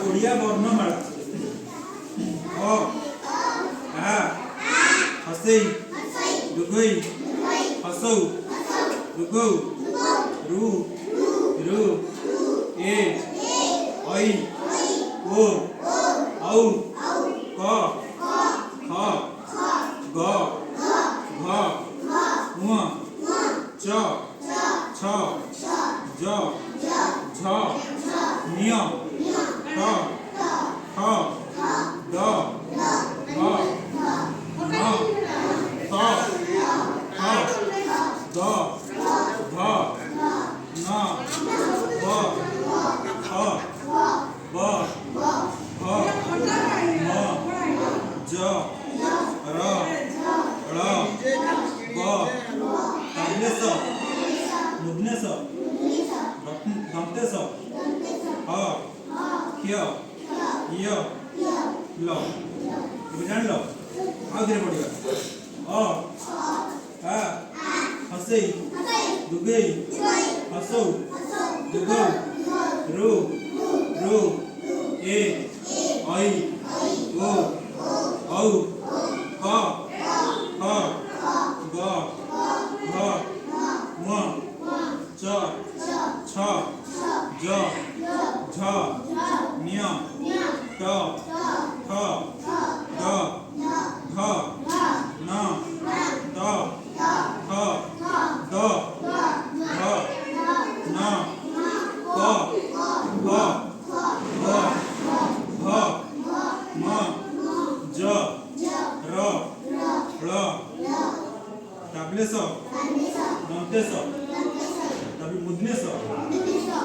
ओडिया वर्णमाला अ आ हसई दुगई हसौ दुगौ रु रु ए ऐ ओ औ क ख ग घ ङ च छ ज झ ञ ट ठ ड ढ ण त थ द ध न प फ ब भ म ज र ळ ब तांबलेस मुदनेस दंतेस ह क्ष य ल जान लो आगे पढ़िया अ आ हसई दुगई हसौ दुगौ रु रु ए ऐ ओ औ क ख ग घ ङ च छ ज झ ञ ट ठ ड ढ न त थ द ध न प फ ब भ म ज र ळ ताबलेस दंतेस ताबी मुदनेस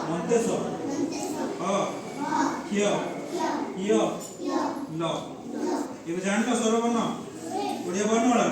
दंतेस ह क्ष य ल ये जान लो स्वरवर्ण ओडिया वर्णमाला